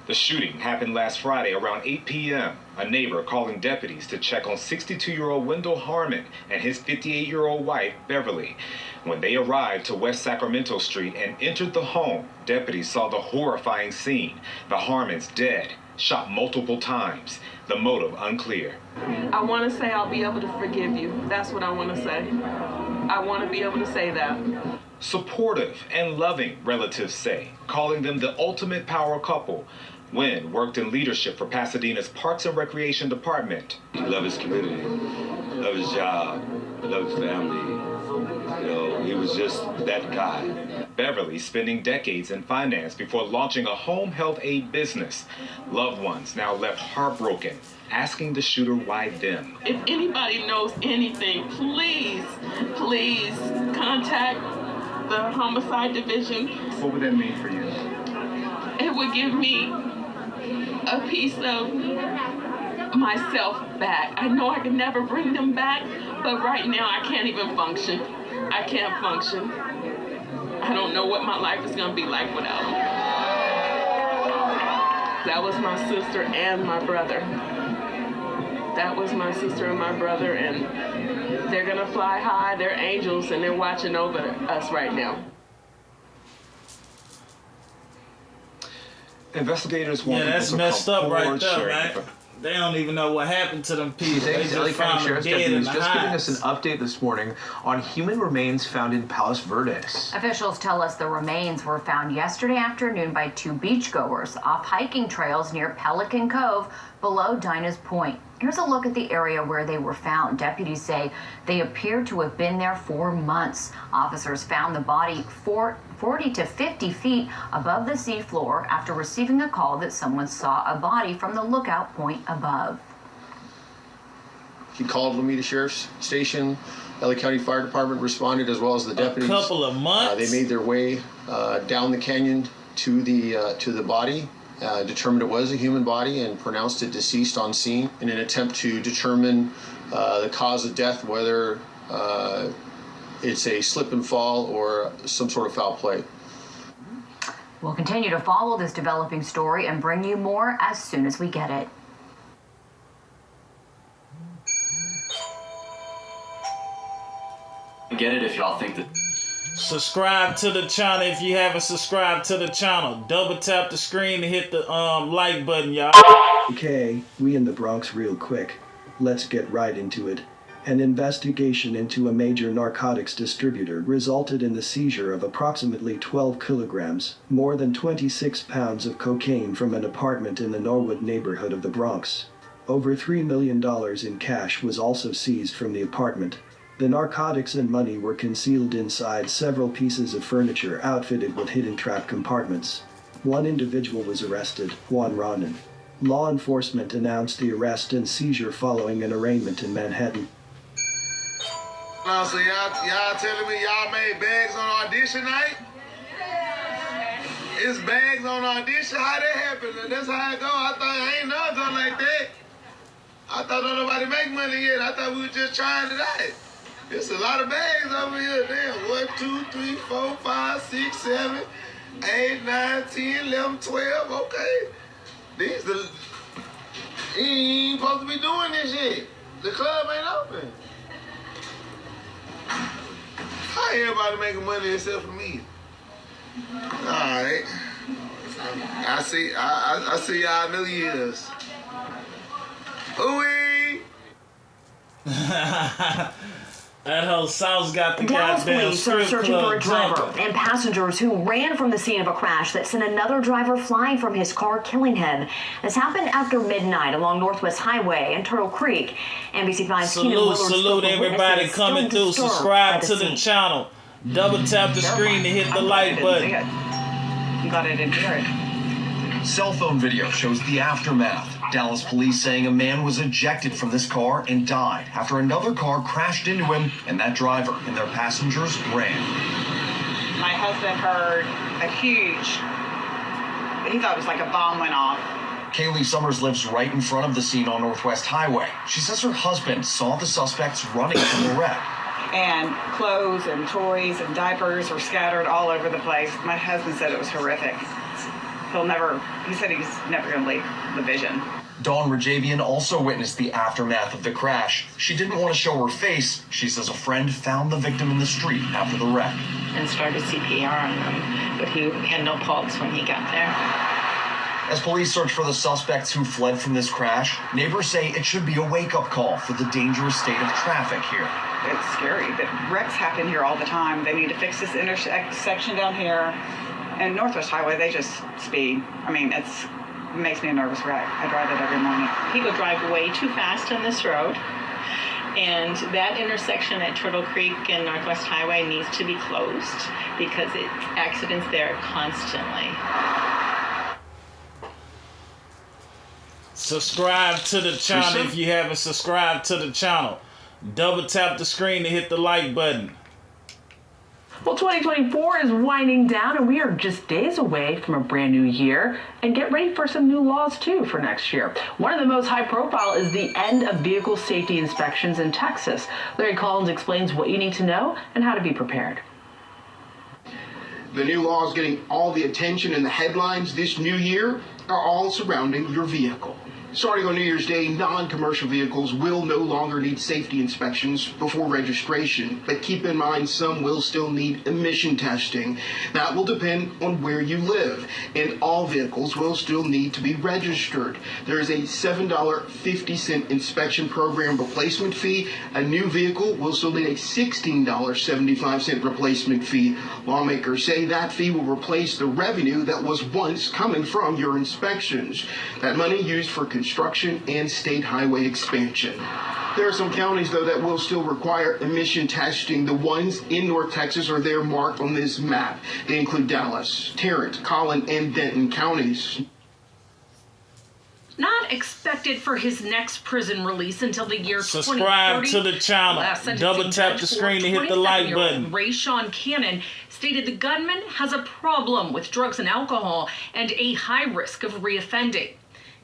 S1: The shooting happened last Friday around 8 p.m. A neighbor calling deputies to check on 62-year-old Wendell Harmon and his 58-year-old wife, Beverly. When they arrived to West Sacramento Street and entered the home, deputies saw the horrifying scene. The Harmons dead, shot multiple times. The motive unclear.
S11: I want to say I'll be able to forgive you. That's what I want to say. I want to be able to say that.
S1: Supportive and loving, relatives say, calling them the ultimate power couple. Wynn worked in leadership for Pasadena's Parks and Recreation Department.
S12: He loved his community, loved his job, loved his family. You know, he was just that guy.
S1: Beverly spending decades in finance before launching a home health aid business. Loved ones now left heartbroken, asking the shooter why them.
S11: If anybody knows anything, please contact the homicide division.
S1: What would that mean for you?
S11: It would give me a piece of myself back. I know I can never bring them back, but right now I can't even function. I can't function. I don't know what my life is gonna be like without them. That was my sister and my brother. That was my sister and my brother, and they're gonna fly high. They're angels, and they're watching over us right now.
S1: Investigators want
S9: that's messed up right there, man. They don't even know what happened to them people. They just found them dead in the
S13: just giving us an
S9: hives.
S13: update this morning on human remains found in Palos Verdes.
S24: Officials tell us the remains were found yesterday afternoon by two beachgoers off hiking trails near Pelican Cove below Dinah's Point. Here's a look at the area where they were found. Deputies say they appear to have been there for months. Officers found the body 40 to 50 feet above the seafloor after receiving a call that someone saw a body from the lookout point above.
S15: He called Lomita Sheriff's Station. LA County Fire Department responded, as well as the deputies.
S9: A couple of months.
S15: They made their way down the canyon to the body. Determined it was a human body and pronounced it deceased on scene in an attempt to determine the cause of death, whether it's a slip and fall or some sort of foul play.
S24: We'll continue to follow this developing story and bring you more as soon as we get it.
S16: Get it if y'all think that.
S9: Subscribe to the channel if you haven't subscribed to the channel. Double tap the screen to hit the like button, y'all.
S25: Okay, we in the Bronx real quick. Let's get right into it. An investigation into a major narcotics distributor resulted in the seizure of approximately 12 kilograms, more than 26 pounds of cocaine from an apartment in the Norwood neighborhood of the Bronx. Over $3 million in cash was also seized from the apartment. The narcotics and money were concealed inside several pieces of furniture outfitted with hidden trap compartments. One individual was arrested, Juan Ronan. Law enforcement announced the arrest and seizure following an arraignment in Manhattan.
S26: So y'all telling me y'all made bags on audition night? It's bags on audition? How that happen? That's how it go. I thought I ain't never done like that. I thought don't nobody make money yet. I thought we were just trying it out. There's a lot of bags over here. Damn, 1, 2, 3, 4, 5, 6, 7, 8, 9, 10, 11, 12. Okay. These are... You ain't supposed to be doing this shit. The club ain't open. How everybody making money except for me? Alright. I see y'all New Year's. Ooh-wee!
S9: That whole South's got the
S7: Dallas
S9: goddamn
S7: police are
S9: strip
S7: searching for a
S9: club
S7: driver
S9: jumping.
S7: and passengers who ran from the scene of a crash that sent another driver flying from his car, killing him. This happened after midnight along Northwest Highway in Turtle Creek. NBC5's Keenan Willard
S9: Salute everybody coming through. Subscribe to the channel. Double tap the screen to hit the like button.
S5: I'm glad I didn't hear it. Cell phone video shows the aftermath. Dallas police saying a man was ejected from this car and died after another car crashed into him and that driver and their passengers ran.
S14: My husband heard a huge, he thought it was like a bomb went off.
S5: Kaylee Summers lives right in front of the scene on Northwest Highway. She says her husband saw the suspects running from the wreck.
S14: And clothes and toys and diapers were scattered all over the place. My husband said it was horrific. He said he's never going to leave the vision.
S5: Dawn Rajavian also witnessed the aftermath of the crash. She didn't want to show her face. She says a friend found the victim in the street after the wreck.
S16: And started CPR on him, but he had no pulse when he got there.
S5: As police search for the suspects who fled from this crash, neighbors say it should be a wake-up call for the dangerous state of traffic here.
S14: It's scary, but wrecks happen here all the time. They need to fix this intersection down here. And Northwest Highway, they just speed. I mean, it makes me a nervous wreck. I drive it every morning.
S16: People drive way too fast on this road. And that intersection at Turtle Creek and Northwest Highway needs to be closed because accidents there constantly.
S9: Subscribe to the channel if you haven't subscribed to the channel. Double tap the screen to hit the like button.
S17: Well, 2024 is winding down and we are just days away from a brand new year, and get ready for some new laws too for next year. One of the most high profile is the end of vehicle safety inspections in Texas. Larry Collins explains what you need to know and how to be prepared.
S18: The new laws getting all the attention and the headlines this new year are all surrounding your vehicle. Starting on New Year's Day, non-commercial vehicles will no longer need safety inspections before registration, but keep in mind some will still need emission testing. That will depend on where you live, and all vehicles will still need to be registered. There is a $7.50 inspection program replacement fee. A new vehicle will still need a $16.75 replacement fee. Lawmakers say that fee will replace the revenue that was once coming from your inspections. That money used for construction and state highway expansion. There are some counties, though, that will still require emission testing. The ones in North Texas are there marked on this map. They include Dallas, Tarrant, Collin, and Denton counties.
S19: Not expected for his next prison release until the year 2030.
S9: Subscribe to the channel. Double tap the screen to hit the like button.
S19: Rayshawn Cannon stated the gunman has a problem with drugs and alcohol and a high risk of reoffending.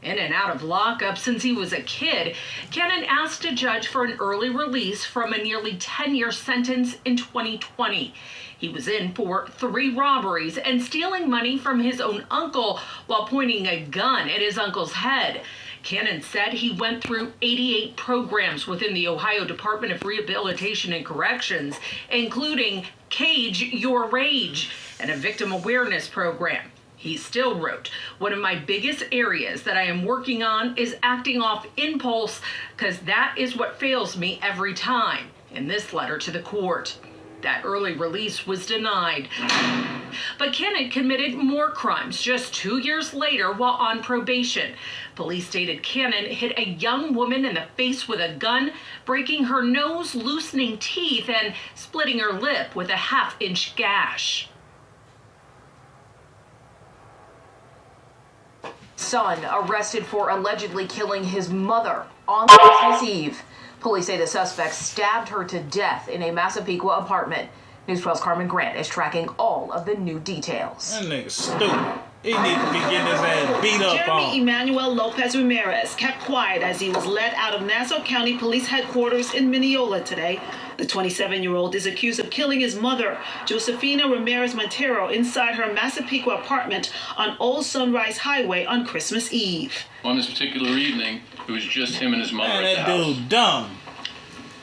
S19: In and out of lockup since he was a kid, Cannon asked a judge for an early release from a nearly 10-year sentence in 2020. He was in for 3 robberies and stealing money from his own uncle while pointing a gun at his uncle's head. Cannon said he went through 88 programs within the Ohio Department of Rehabilitation and Corrections, including Cage Your Rage and a victim awareness program. He still wrote, "One of my biggest areas that I am working on is acting off impulse, because that is what fails me every time," in this letter to the court. That early release was denied. But Cannon committed more crimes just 2 years later while on probation. Police stated Cannon hit a young woman in the face with a gun, breaking her nose, loosening teeth, and splitting her lip with a half-inch gash.
S7: Son arrested for allegedly killing his mother on Christmas Eve. Police say the suspect stabbed her to death in a Massapequa apartment. News 12's Carmen Grant is tracking all of the new details.
S9: That nigga stupid. He needs to be getting his ass beat up
S20: Jeremy
S9: on.
S20: Emmanuel Lopez Ramirez kept quiet as he was let out of Nassau County Police Headquarters in Mineola today. The 27-year-old is accused of killing his mother, Josefina Ramirez Montero, inside her Massapequa apartment on Old Sunrise Highway on Christmas Eve.
S19: On this particular evening, it was just him and his mother at the
S9: that
S19: house.
S9: dude dumb.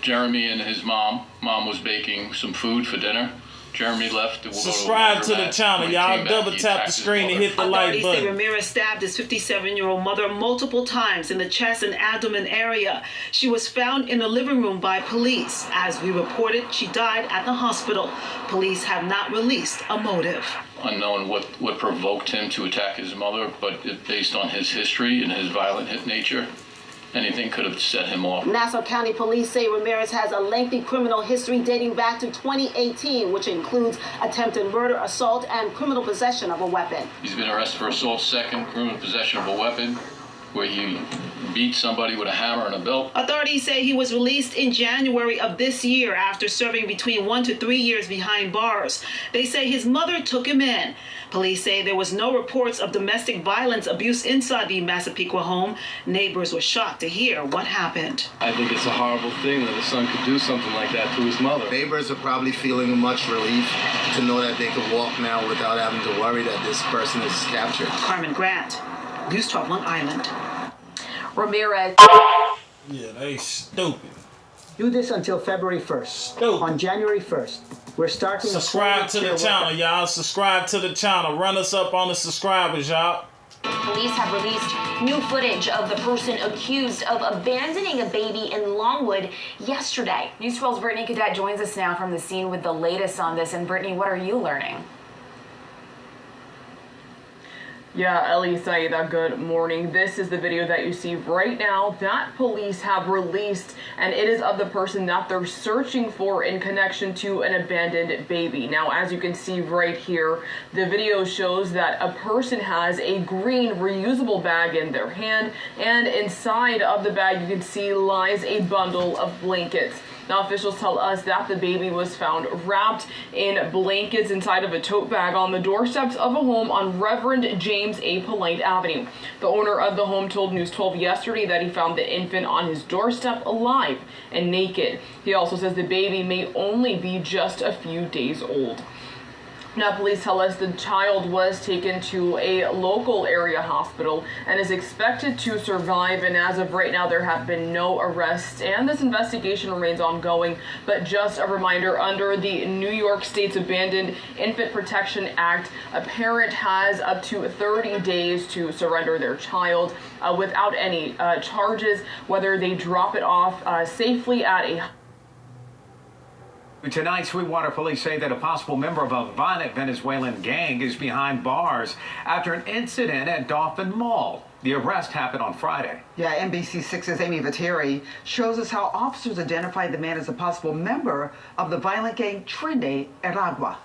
S19: Jeremy and his mom. Mom was baking some food for dinner.
S2: Jeremy left.
S9: Subscribe to the channel, y'all. Double tap the screen and hit the like button.
S20: Authorities say Ramirez stabbed his 57-year-old mother multiple times in the chest and abdomen area. She was found in a living room by police. As we reported, she died at the hospital. Police have not released a motive.
S2: Unknown what provoked him to attack his mother, but based on his history and his violent nature, anything could have set him off.
S6: Nassau County Police say Ramirez has a lengthy criminal history dating back to 2018, which includes attempted murder, assault, and criminal possession of a weapon.
S2: He's been arrested for assault, second, criminal possession of a weapon, where he beat somebody with a hammer and a belt.
S20: Authorities say he was released in January of this year after serving between 1 to 3 years behind bars. They say his mother took him in. Police say there was no reports of domestic violence abuse inside the Massapequa home. Neighbors were shocked to hear what happened.
S2: I think it's a horrible thing that a son could do something like that to his mother.
S26: Neighbors are probably feeling much relief to know that they can walk now without having to worry that this person is captured.
S20: Carmen Grant, News 12 Long Island.
S7: Ramirez.
S9: Yeah, they stupid.
S3: Do this until February 1st.
S9: Stupid.
S3: On January 1st, we're starting.
S9: Subscribe to the channel, y'all. Subscribe to the channel. Run us up on the subscribers, y'all.
S24: Police have released new footage of the person accused of abandoning a baby in Longwood yesterday.
S7: News 12's Brittany Cadet joins us now from the scene with the latest on this. And Brittany, what are you learning?
S4: Yeah, Ellie Saida, good morning. This is the video that you see right now that police have released, and it is of the person that they're searching for in connection to an abandoned baby. Now, as you can see right here, the video shows that a person has a green reusable bag in their hand, and inside of the bag you can see lies a bundle of blankets. Now, officials tell us that the baby was found wrapped in blankets inside of a tote bag on the doorsteps of a home on Reverend James A. Polite Avenue. The owner of the home told News 12 yesterday that he found the infant on his doorstep alive and naked. He also says the baby may only be just a few days old. Now, police tell us the child was taken to a local area hospital and is expected to survive, and as of right now there have been no arrests and this investigation remains ongoing. But just a reminder, under the New York State's Abandoned Infant Protection Act, a parent has up to 30 days to surrender their child without any charges, whether they drop it off safely at a...
S13: Tonight, Sweetwater police say that a possible member of a violent Venezuelan gang is behind bars after an incident at Dolphin Mall. The arrest happened on Friday.
S14: Yeah, NBC6's Amy Viteri shows us how officers identified the man as a possible member of the violent gang Trinde Aragua.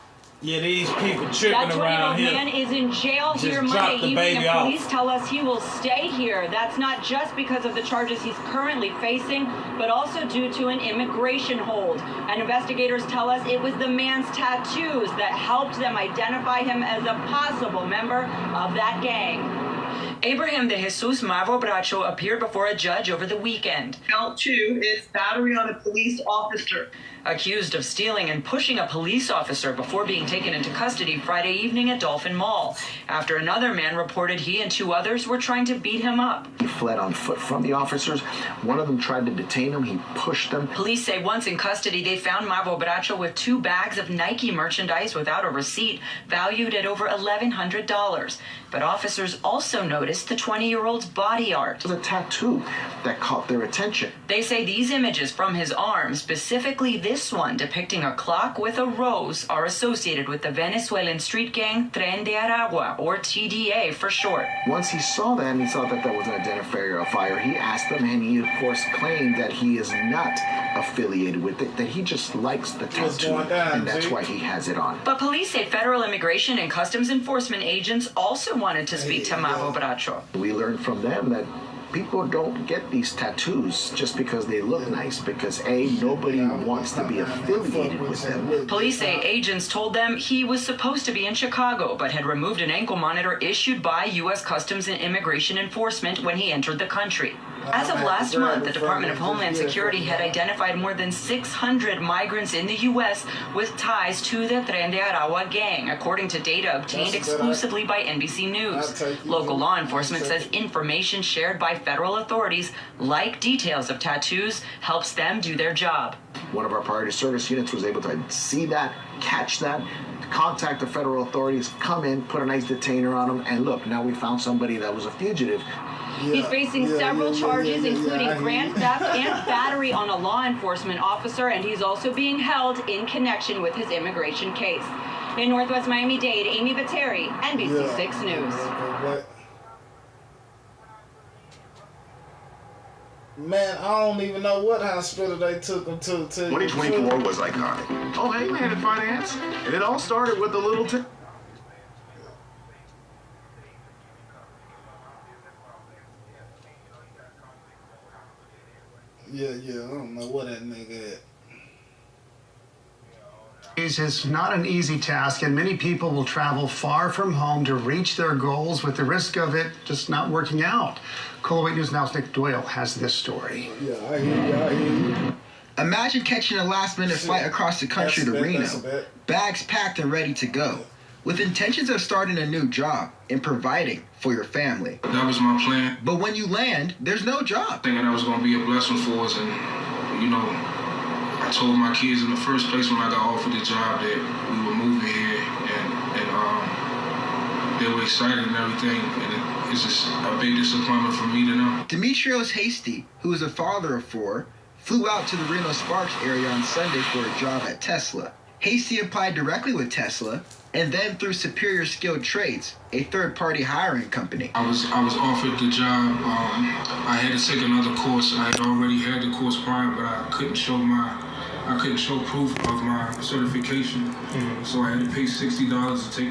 S9: Yeah, these people tripping around here.
S21: That 20-year-old man is in jail here Monday evening, and police tell us he will stay here. That's not just because of the charges he's currently facing, but also due to an immigration hold. And investigators tell us it was the man's tattoos that helped them identify him as a possible member of that gang.
S22: Abraham de Jesus Marvo Bracho appeared before a judge over the weekend.
S20: Count 2 is battery on a police officer.
S22: Accused of stealing and pushing a police officer before being taken into custody Friday evening at Dolphin Mall, after another man reported he and 2 others were trying to beat him up.
S23: He fled on foot from the officers. One of them tried to detain him. He pushed them.
S22: Police say once in custody, they found Marvo Bracho with 2 bags of Nike merchandise without a receipt, valued at over $1,100. But officers also noticed the 20-year-old's body art.
S23: The tattoo that caught their attention.
S22: They say these images from his arm, specifically this one depicting a clock with a rose, are associated with the Venezuelan street gang Tren de Aragua, or TDA for short.
S23: Once he saw that and he saw that there was an identifier, he asked them, and he of course claimed that he is not affiliated with it, that he just likes the tattoo, and that's why he has it on.
S22: But police say federal immigration and customs enforcement agents also wanted to speak to Marvo Bracho.
S23: We learned from them that people don't get these tattoos just because they look nice, because nobody wants to be affiliated with them.
S22: Police say agents told them he was supposed to be in Chicago, but had removed an ankle monitor issued by U.S. Customs and Immigration Enforcement when he entered the country. As of last month, the Department of Homeland Security had identified more than 600 migrants in the U.S. with ties to the Tren de Aragua gang, according to data obtained exclusively by NBC News. Local law enforcement says information shared by federal authorities, like details of tattoos, helps them do their job.
S23: One of our priority service units was able to see that, catch that, contact the federal authorities, come in, put a nice detainer on them, and look, now we found somebody that was a fugitive.
S21: He's facing several charges, including grand theft and battery on a law enforcement officer, and he's also being held in connection with his immigration case. In Northwest Miami-Dade, Amy Viteri, NBC6 News.
S9: Man, I don't even know what hospital they took him to.
S23: 2024 was iconic. Oh, hey, man, in finance. And it all started with a little
S9: Yeah, I don't know what that nigga at.
S1: It's not an easy task, and many people will travel far from home to reach their goals with the risk of it just not working out. Colway News Now's Nick Doyle has this story.
S9: Yeah, I hear you.
S8: Imagine catching a last-minute flight across the country to Reno, bags packed and ready to go, with intentions of starting a new job and providing for your family.
S10: That was my plan.
S8: But when you land, there's no job.
S10: Thinking that was going to be a blessing for us, and, you know, I told my kids in the first place when I got offered the job that we were moving here, and they were excited and everything, and it's just a big disappointment for me to know.
S8: Demetrios Hasty, who is a father of 4, flew out to the Reno Sparks area on Sunday for a job at Tesla. Hasty applied directly with Tesla, and then through Superior Skilled Trades, a third-party hiring company.
S10: I was offered the job. I had to take another course. I had already had the course prior, but I couldn't show proof of my certification. So I had to pay $60 to take